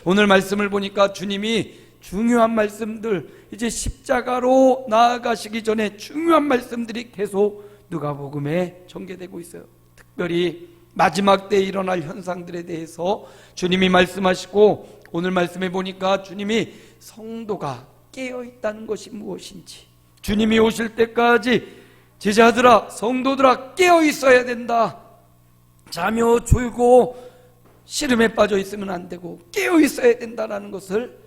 오늘 말씀을 보니까 주님이 중요한 말씀들, 이제 십자가로 나아가시기 전에 중요한 말씀들이 계속 누가복음에 전개되고 있어요. 특별히 마지막 때에 일어날 현상들에 대해서 주님이 말씀하시고, 오늘 말씀에 보니까 주님이 성도가 깨어있다는 것이 무엇인지, 주님이 오실 때까지 제자들아, 성도들아, 깨어있어야 된다. 자며 졸고 시름에 빠져 있으면 안 되고 깨어있어야 된다는 것을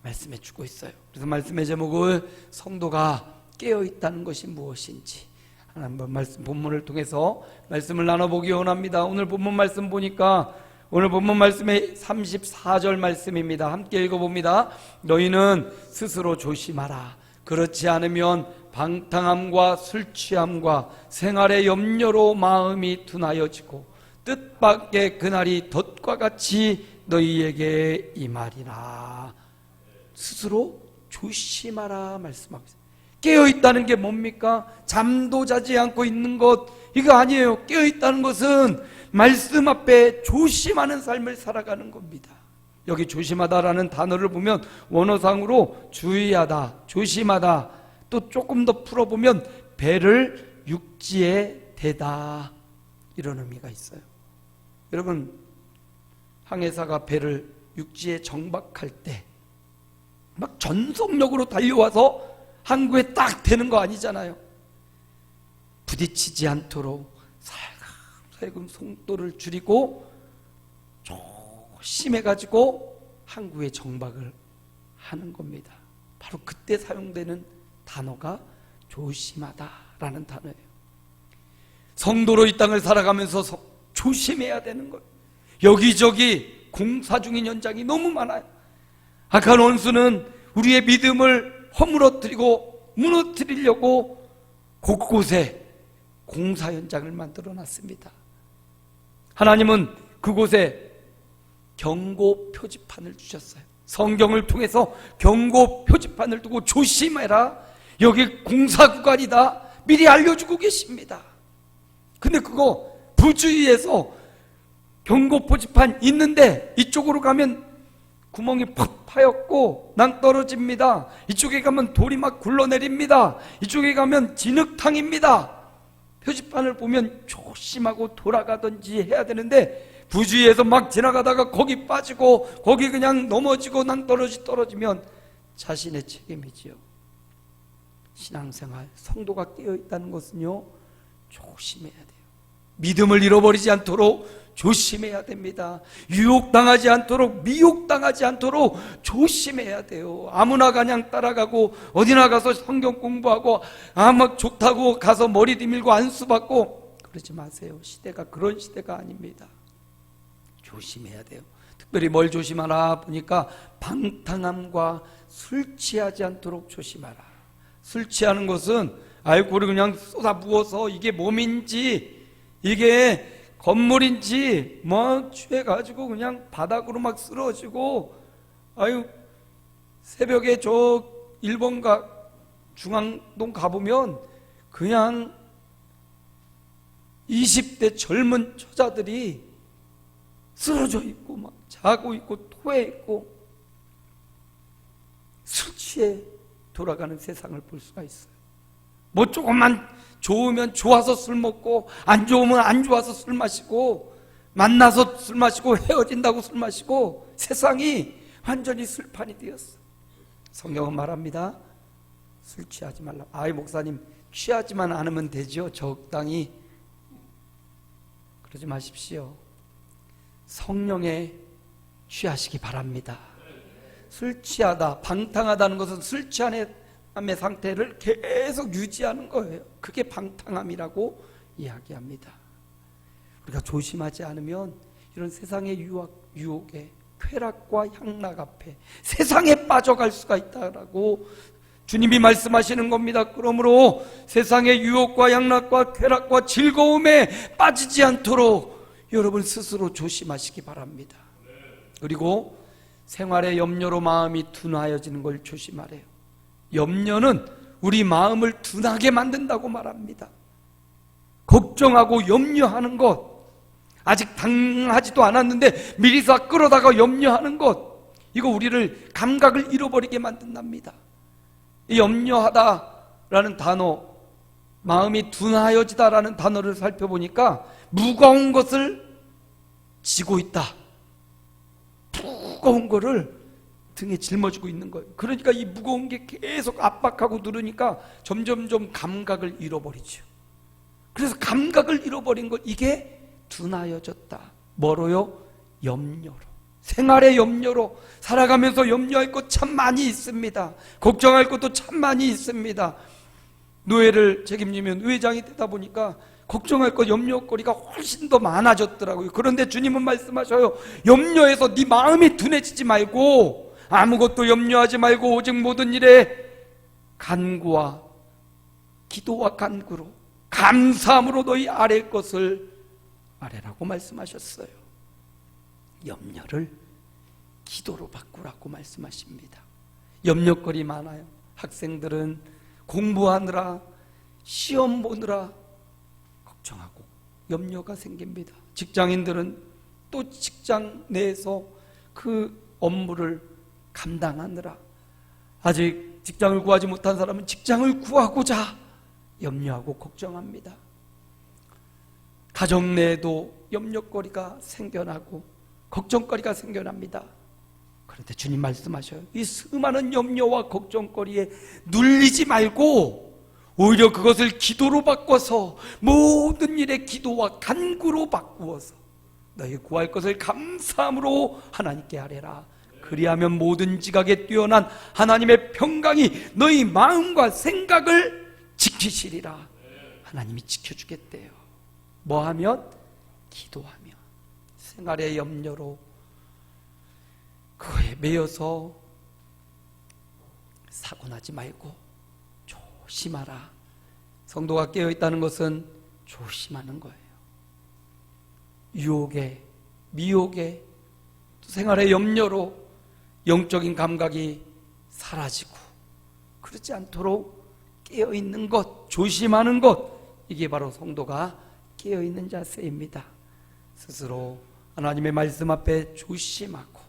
말씀해 주고 있어요. 그래서 말씀의 제목을 성도가 깨어있다는 것이 무엇인지 한번 말씀 본문을 통해서 말씀을 나눠보기 원합니다. 오늘 본문 말씀 보니까 오늘 본문 말씀의 34절 말씀입니다. 함께 읽어봅니다. 너희는 스스로 조심하라. 그렇지 않으면 방탕함과 술취함과 생활의 염려로 마음이 둔하여지고 뜻밖의 그날이 덫과 같이 너희에게 임하리라. 스스로 조심하라 말씀하고 있어요. 깨어있다는 게 뭡니까? 잠도 자지 않고 있는 것, 이거 아니에요. 깨어있다는 것은 말씀 앞에 조심하는 삶을 살아가는 겁니다. 여기 조심하다라는 단어를 보면 원어상으로 주의하다, 조심하다, 또 조금 더 풀어보면 배를 육지에 대다, 이런 의미가 있어요. 여러분, 항해사가 배를 육지에 정박할 때 막 전속력으로 달려와서 항구에 딱 대는 거 아니잖아요. 부딪히지 않도록 살금살금 속도를 줄이고 조심해가지고 항구에 정박을 하는 겁니다. 바로 그때 사용되는 단어가 조심하다라는 단어예요. 성도로 이 땅을 살아가면서 조심해야 되는 거예요. 여기저기 공사 중인 현장이 너무 많아요. 악한 원수는 우리의 믿음을 허물어뜨리고 무너뜨리려고 곳곳에 공사 현장을 만들어 놨습니다. 하나님은 그곳에 경고 표지판을 주셨어요. 성경을 통해서 경고 표지판을 두고 조심해라, 여기 공사 구간이다, 미리 알려주고 계십니다. 근데 그거 부주의해서 경고 표지판 있는데 이쪽으로 가면 구멍이 팍 파였고 낭떠러집니다. 이쪽에 가면 돌이 막 굴러내립니다. 이쪽에 가면 진흙탕입니다. 표지판을 보면 조심하고 돌아가든지 해야 되는데 부주의해서 막 지나가다가 거기 빠지고 거기 그냥 넘어지고 떨어지면 자신의 책임이지요. 신앙생활, 성도가 깨어있다는 것은요, 조심해야 돼요. 믿음을 잃어버리지 않도록 조심해야 됩니다. 유혹당하지 않도록, 미혹당하지 않도록 조심해야 돼요. 아무나 그냥 따라가고 어디나 가서 성경 공부하고 막 좋다고 가서 머리 디밀고 안수 받고 그러지 마세요. 시대가 그런 시대가 아닙니다. 조심해야 돼요. 특별히 뭘 조심하라 보니까 방탕함과 술 취하지 않도록 조심하라. 술 취하는 것은 알코올을 그냥 쏟아부어서 이게 몸인지 이게 건물인지 뭐 취해가지고 그냥 바닥으로 막 쓰러지고, 아유, 새벽에 저 일본 중앙동 가보면 그냥 20대 젊은 처자들이 쓰러져 있고 막 자고 있고 토해 있고 술 취해 돌아가는 세상을 볼 수가 있어요. 뭐 조금만 좋으면 좋아서 술 먹고 안 좋으면 안 좋아서 술 마시고 만나서 술 마시고 헤어진다고 술 마시고 세상이 완전히 술판이 되었어. 성경은 말합니다. 술 취하지 말라. 아이 목사님, 취하지만 않으면 되죠. 적당히. 그러지 마십시오. 성령에 취하시기 바랍니다. 술 취하다, 방탕하다는 것은 술 취함의 상태를 계속 유지하는 거예요. 그게 방탕함이라고 이야기합니다. 우리가 조심하지 않으면 이런 세상의 유혹에, 쾌락과 향락 앞에 세상에 빠져갈 수가 있다라고 주님이 말씀하시는 겁니다. 그러므로 세상의 유혹과 향락과 쾌락과 즐거움에 빠지지 않도록 여러분 스스로 조심하시기 바랍니다. 그리고 생활의 염려로 마음이 둔하여지는 걸 조심하래요. 염려는 우리 마음을 둔하게 만든다고 말합니다. 걱정하고 염려하는 것, 아직 당하지도 않았는데 미리서 끌어다가 염려하는 것, 이거 우리를 감각을 잃어버리게 만든답니다. 이 염려하다라는 단어, 마음이 둔하여지다라는 단어를 살펴보니까 무거운 것을 지고 있다, 무거운 거를 등에 짊어지고 있는 거예요. 그러니까 이 무거운 게 계속 압박하고 누르니까 점점점 감각을 잃어버리죠. 그래서 감각을 잃어버린 것, 이게 둔하여졌다. 뭐로요? 염려로. 생활의 염려로. 살아가면서 염려할 것 참 많이 있습니다. 걱정할 것도 참 많이 있습니다. 노예를 책임지면 의장이 되다 보니까 걱정할 것, 염려거리가 훨씬 더 많아졌더라고요. 그런데 주님은 말씀하셔요. 염려해서 네 마음이 둔해지지 말고, 아무것도 염려하지 말고 오직 모든 일에 간구와 기도와 간구로 감사함으로 너희 아랠 것을 아뢰라고 말씀하셨어요. 염려를 기도로 바꾸라고 말씀하십니다. 염려거리 많아요. 학생들은 공부하느라, 시험 보느라 걱정하고 염려가 생깁니다. 직장인들은 또 직장 내에서 그 업무를 감당하느라, 아직 직장을 구하지 못한 사람은 직장을 구하고자 염려하고 걱정합니다. 가정 내에도 염려거리가 생겨나고 걱정거리가 생겨납니다. 그런데 주님 말씀하셔요. 이 수많은 염려와 걱정거리에 눌리지 말고 오히려 그것을 기도로 바꿔서, 모든 일에 기도와 간구로 바꾸어서 너희 구할 것을 감사함으로 하나님께 아뢰라. 그리하면 모든 지각에 뛰어난 하나님의 평강이 너희 마음과 생각을 지키시리라. 하나님이 지켜주겠대요. 뭐하면? 기도하면. 생활의 염려로 그거에 매여서 사고나지 말고 조심하라. 성도가 깨어있다는 것은 조심하는 거예요. 유혹에, 미혹에, 또 생활의 염려로 영적인 감각이 사라지고 그렇지 않도록 깨어있는 것, 조심하는 것, 이게 바로 성도가 깨어있는 자세입니다. 스스로 하나님의 말씀 앞에 조심하고,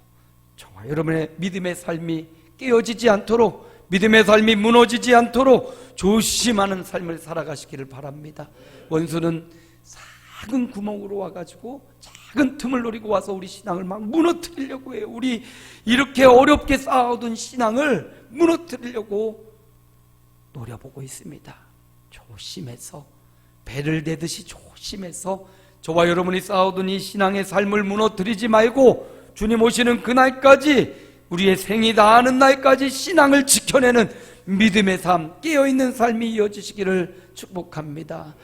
정말 여러분의 믿음의 삶이 깨어지지 않도록, 믿음의 삶이 무너지지 않도록 조심하는 삶을 살아가시기를 바랍니다. 원수는 작은 구멍으로 와가지고 작은 틈을 노리고 와서 우리 신앙을 막 무너뜨리려고 해요. 우리 이렇게 어렵게 쌓아둔 신앙을 무너뜨리려고 노려보고 있습니다. 조심해서, 배를 대듯이 조심해서 저와 여러분이 쌓아둔 이 신앙의 삶을 무너뜨리지 말고, 주님 오시는 그날까지, 우리의 생이 다하는 날까지 신앙을 지켜내는 믿음의 삶, 깨어있는 삶이 이어지시기를 축복합니다.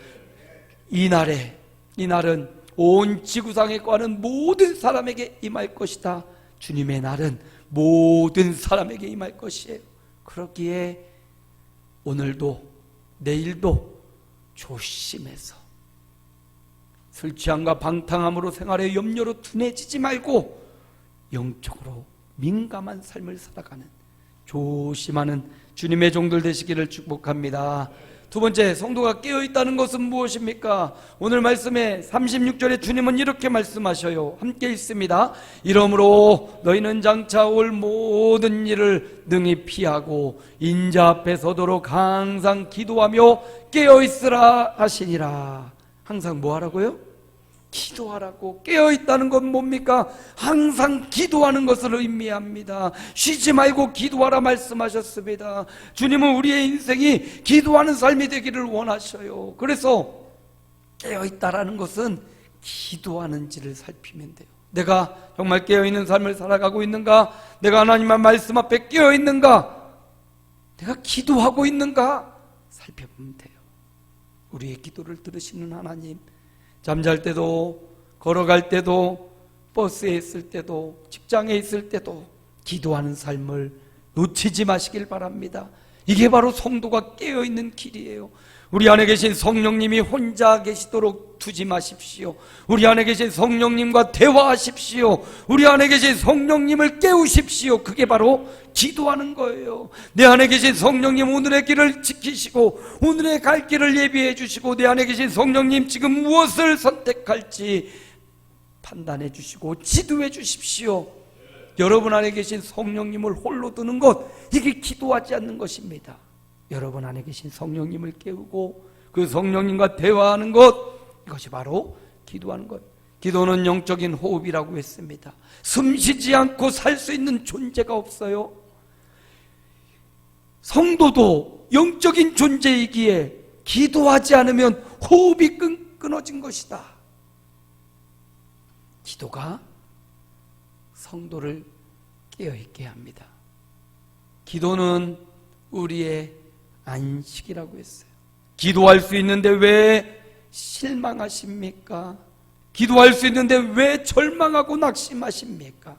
이날은 온 지구상에 거하는 모든 사람에게 임할 것이다. 주님의 날은 모든 사람에게 임할 것이에요. 그렇기에 오늘도 내일도 조심해서 술 취함과 방탕함으로 생활의 염려로 둔해지지 말고 영적으로 민감한 삶을 살아가는, 조심하는 주님의 종들 되시기를 축복합니다. 두 번째, 성도가 깨어있다는 것은 무엇입니까? 오늘 말씀에 36절에 주님은 이렇게 말씀하셔요. 함께 읽습니다. 이러므로 너희는 장차 올 모든 일을 능히 피하고 인자 앞에 서도록 항상 기도하며 깨어있으라 하시니라. 항상 뭐 하라고요? 기도하라고. 깨어있다는 건 뭡니까? 항상 기도하는 것을 의미합니다. 쉬지 말고 기도하라 말씀하셨습니다. 주님은 우리의 인생이 기도하는 삶이 되기를 원하셔요. 그래서 깨어있다라는 것은 기도하는지를 살피면 돼요. 내가 정말 깨어있는 삶을 살아가고 있는가? 내가 하나님의 말씀 앞에 깨어있는가? 내가 기도하고 있는가? 살펴보면 돼요. 우리의 기도를 들으시는 하나님, 잠잘 때도, 걸어갈 때도, 버스에 있을 때도, 직장에 있을 때도 기도하는 삶을 놓치지 마시길 바랍니다. 이게 바로 성도가 깨어있는 길이에요. 우리 안에 계신 성령님이 혼자 계시도록 두지 마십시오. 우리 안에 계신 성령님과 대화하십시오. 우리 안에 계신 성령님을 깨우십시오. 그게 바로 기도하는 거예요. 내 안에 계신 성령님, 오늘의 길을 지키시고 오늘의 갈 길을 예비해 주시고, 내 안에 계신 성령님 지금 무엇을 선택할지 판단해 주시고 지도해 주십시오. 여러분 안에 계신 성령님을 홀로 두는 것, 이게 기도하지 않는 것입니다. 여러분 안에 계신 성령님을 깨우고 그 성령님과 대화하는 것, 이것이 바로 기도하는 것. 기도는 영적인 호흡이라고 했습니다. 숨쉬지 않고 살 수 있는 존재가 없어요. 성도도 영적인 존재이기에 기도하지 않으면 호흡이 끊어진 것이다. 기도가 성도를 깨어있게 합니다. 기도는 우리의 안식이라고 했어요. 기도할 수 있는데 왜 실망하십니까? 기도할 수 있는데 왜 절망하고 낙심하십니까?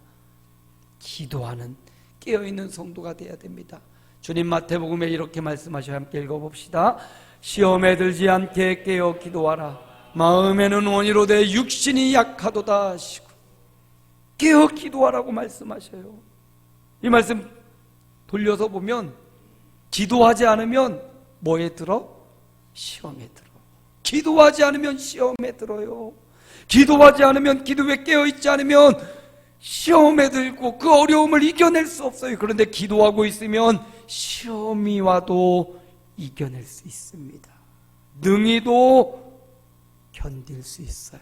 기도하는 깨어있는 성도가 되어야 됩니다. 주님 마태복음에 이렇게 말씀하셔. 함께 읽어봅시다. 시험에 들지 않게 깨어 기도하라. 마음에는 원이로되 육신이 약하도다 하시고 깨어 기도하라고 말씀하셔요. 이 말씀 돌려서 보면 기도하지 않으면 뭐에 들어? 시험에 들어. 기도하지 않으면 시험에 들어요. 기도하지 않으면, 기도에 깨어있지 않으면 시험에 들고 그 어려움을 이겨낼 수 없어요. 그런데 기도하고 있으면 시험이 와도 이겨낼 수 있습니다. 능히도 견딜 수 있어요.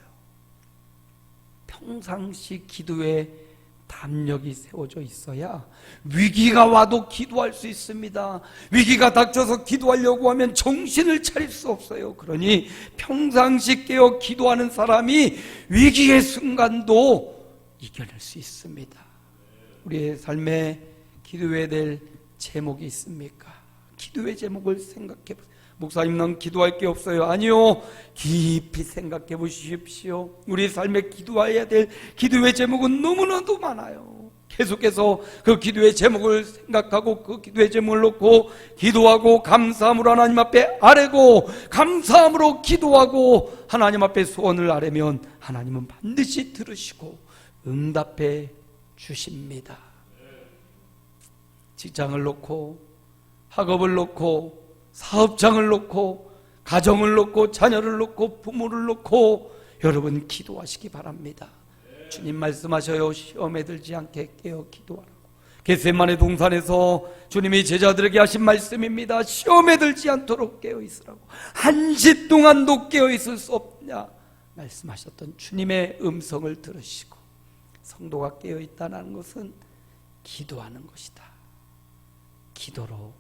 평상시 기도에 담력이 세워져 있어야 위기가 와도 기도할 수 있습니다. 위기가 닥쳐서 기도하려고 하면 정신을 차릴 수 없어요. 그러니 평상시 깨어 기도하는 사람이 위기의 순간도 이겨낼 수 있습니다. 우리의 삶에 기도해야 될 제목이 있습니까? 기도의 제목을 생각해 보세요. 목사님, 난 기도할 게 없어요. 아니요, 깊이 생각해 보십시오. 우리 삶에 기도해야 될 기도의 제목은 너무나도 많아요. 계속해서 그 기도의 제목을 생각하고 그 기도의 제목을 놓고 기도하고 감사함으로 하나님 앞에 아뢰고 감사함으로 기도하고 하나님 앞에 소원을 아뢰면 하나님은 반드시 들으시고 응답해 주십니다. 직장을 놓고 학업을 놓고 사업장을 놓고 가정을 놓고 자녀를 놓고 부모를 놓고 여러분 기도하시기 바랍니다. 주님 말씀하셔요. 시험에 들지 않게 깨어 기도하라고. 겟세마네 동산에서 주님이 제자들에게 하신 말씀입니다. 시험에 들지 않도록 깨어 있으라고. 한시 동안도 깨어 있을 수 없냐 말씀하셨던 주님의 음성을 들으시고 성도가 깨어 있다는 것은 기도하는 것이다. 기도로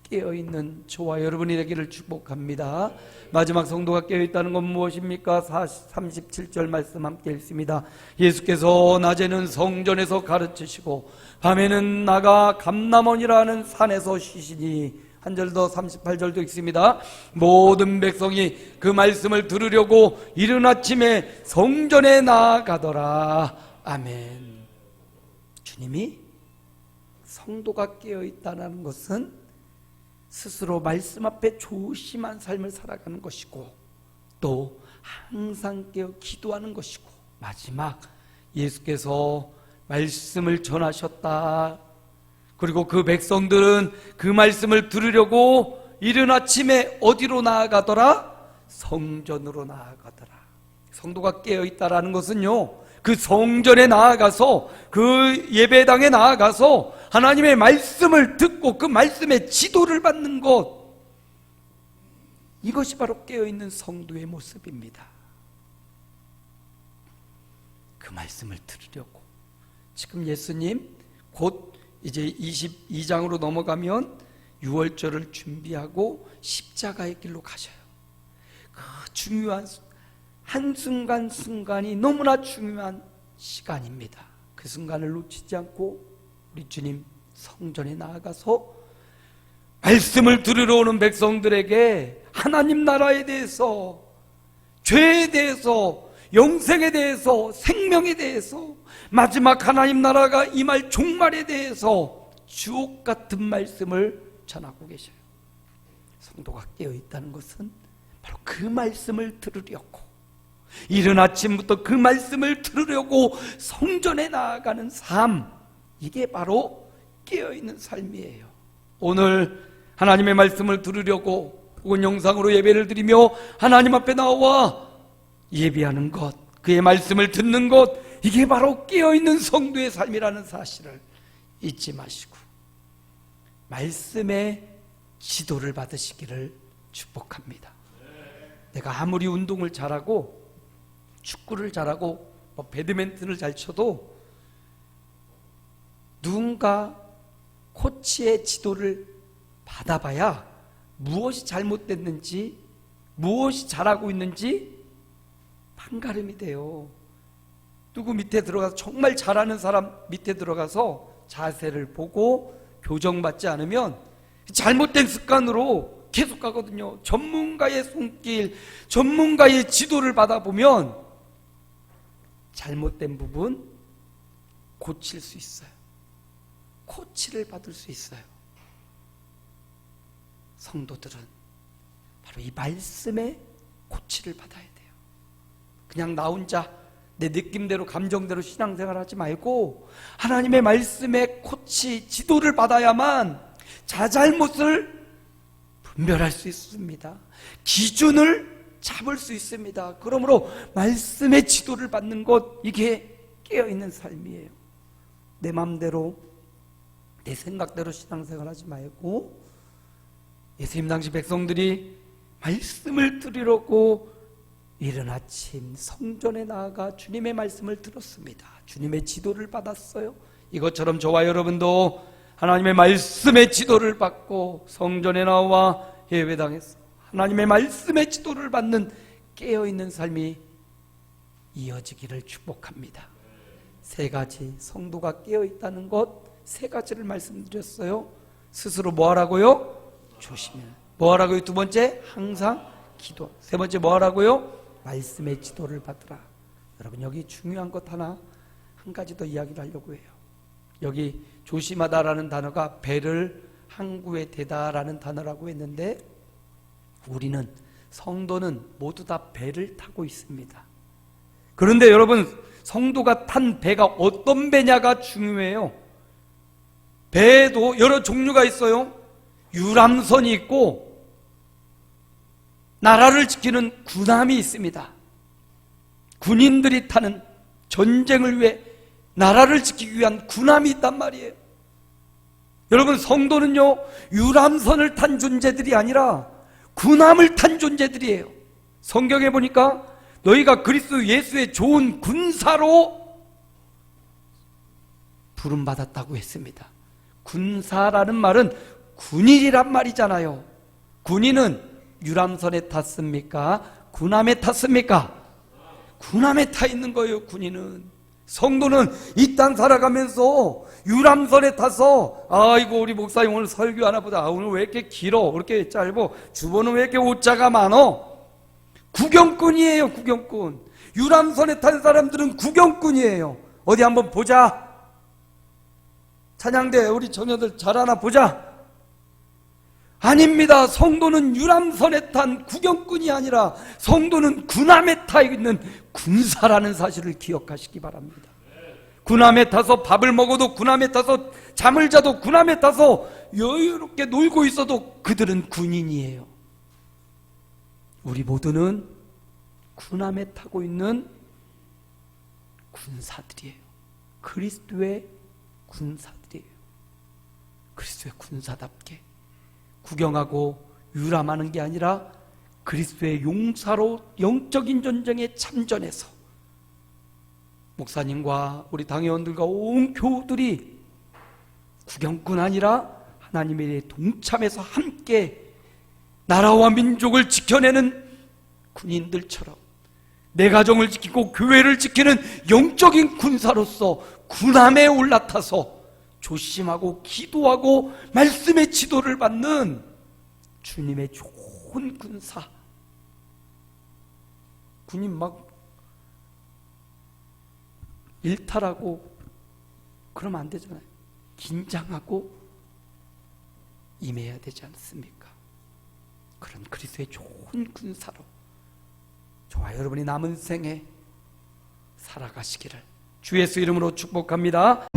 깨어있는 저와 여러분이 되기를 축복합니다. 마지막 성도가 깨어있다는 건 무엇입니까? 37절 말씀 함께 읽습니다. 예수께서 낮에는 성전에서 가르치시고 밤에는 나가 감람원이라는 산에서 쉬시니, 한 절 더 38절도 읽습니다. 모든 백성이 그 말씀을 들으려고 이른 아침에 성전에 나아가더라. 아멘. 주님이 성도가 깨어있다는 것은 스스로 말씀 앞에 조심한 삶을 살아가는 것이고 또 항상 깨어 기도하는 것이고 마지막 예수께서 말씀을 전하셨다. 그리고 그 백성들은 그 말씀을 들으려고 이른 아침에 어디로 나아가더라? 성전으로 나아가더라. 성도가 깨어있다라는 것은요, 그 성전에 나아가서 그 예배당에 나아가서 하나님의 말씀을 듣고 그 말씀의 지도를 받는 것, 이것이 바로 깨어있는 성도의 모습입니다. 그 말씀을 들으려고 지금 예수님 곧 이제 22장으로 넘어가면 유월절을 준비하고 십자가의 길로 가셔요. 그 중요한 한순간순간이 너무나 중요한 시간입니다. 그 순간을 놓치지 않고 우리 주님 성전에 나아가서 말씀을 들으러 오는 백성들에게 하나님 나라에 대해서, 죄에 대해서, 영생에 대해서, 생명에 대해서, 마지막 하나님 나라가 임할 종말에 대해서 주옥 같은 말씀을 전하고 계셔요. 성도가 깨어있다는 것은 바로 그 말씀을 들으려고, 이른 아침부터 그 말씀을 들으려고 성전에 나아가는 삶, 이게 바로 깨어있는 삶이에요. 오늘 하나님의 말씀을 들으려고 혹은 영상으로 예배를 드리며 하나님 앞에 나와 예배하는 것, 그의 말씀을 듣는 것, 이게 바로 깨어있는 성도의 삶이라는 사실을 잊지 마시고 말씀의 지도를 받으시기를 축복합니다. 내가 아무리 운동을 잘하고 축구를 잘하고 배드민턴을 잘 쳐도 누군가 코치의 지도를 받아봐야 무엇이 잘못됐는지 무엇이 잘하고 있는지 판가름이 돼요. 누구 밑에 들어가서 정말 잘하는 사람 밑에 들어가서 자세를 보고 교정받지 않으면 잘못된 습관으로 계속 가거든요. 전문가의 손길, 전문가의 지도를 받아보면 잘못된 부분 고칠 수 있어요. 코치를 받을 수 있어요. 성도들은 바로 이 말씀의 코치를 받아야 돼요. 그냥 나 혼자 내 느낌대로 감정대로 신앙생활 하지 말고 하나님의 말씀의 코치 지도를 받아야만 자잘못을 분별할 수 있습니다. 기준을 잡을 수 있습니다. 그러므로 말씀의 지도를 받는 것, 이게 깨어있는 삶이에요. 내 마음대로 내 생각대로 신앙생활 하지 말고 예수님 당시 백성들이 말씀을 들으려고 이른 아침 성전에 나아가 주님의 말씀을 들었습니다. 주님의 지도를 받았어요. 이것처럼 저와 여러분도 하나님의 말씀의 지도를 받고 성전에 나와 예배당에서 하나님의 말씀의 지도를 받는 깨어있는 삶이 이어지기를 축복합니다. 세 가지, 성도가 깨어있다는 것 세 가지를 말씀드렸어요. 스스로 뭐 하라고요? 조심해. 뭐 하라고요? 두 번째, 항상 기도. 세 번째 뭐 하라고요? 말씀의 지도를 받으라. 여러분, 여기 중요한 것 한 가지 더 이야기를 하려고 해요. 여기 조심하다라는 단어가 배를 항구에 대다라는 단어라고 했는데, 우리는 성도는 모두 다 배를 타고 있습니다. 그런데 여러분, 성도가 탄 배가 어떤 배냐가 중요해요. 배에도 여러 종류가 있어요. 유람선이 있고 나라를 지키는 군함이 있습니다. 군인들이 타는, 전쟁을 위해 나라를 지키기 위한 군함이 있단 말이에요. 여러분, 성도는요 유람선을 탄 존재들이 아니라 군함을 탄 존재들이에요. 성경에 보니까 너희가 그리스도 예수의 좋은 군사로 부름받았다고 했습니다. 군사라는 말은 군인이란 말이잖아요. 군인은 유람선에 탔습니까? 군함에 탔습니까? 군함에 타 있는 거예요. 군인은. 성도는 이 땅 살아가면서 유람선에 타서 아이고 우리 목사님 오늘 설교 하나 보다. 오늘 왜 이렇게 길어? 왜 이렇게 짧어? 주보는 왜 이렇게 오자가 많어? 구경꾼이에요. 구경꾼. 유람선에 탄 사람들은 구경꾼이에요. 어디 한번 보자. 찬양대 우리 청년들 잘하나 보자. 아닙니다. 성도는 유람선에 탄 구경꾼이 아니라 성도는 군함에 타 있는 군사라는 사실을 기억하시기 바랍니다. 군함에 타서 밥을 먹어도, 군함에 타서 잠을 자도, 군함에 타서 여유롭게 놀고 있어도 그들은 군인이에요. 우리 모두는 군함에 타고 있는 군사들이에요. 그리스도의 군사들이에요. 그리스도의 군사답게 구경하고 유람하는 게 아니라 그리스도의 용사로 영적인 전쟁에 참전해서 목사님과 우리 당회원들과 온 교우들이 구경꾼 아니라 하나님의 일에 동참해서 함께 나라와 민족을 지켜내는 군인들처럼 내 가정을 지키고 교회를 지키는 영적인 군사로서 군함에 올라타서 조심하고 기도하고 말씀의 지도를 받는 주님의 좋은 군사. 군인 막 일탈하고 그러면 안 되잖아요. 긴장하고 임해야 되지 않습니까? 그런 그리스도의 좋은 군사로 저와 여러분이 남은 생에 살아가시기를 주 예수 이름으로 축복합니다.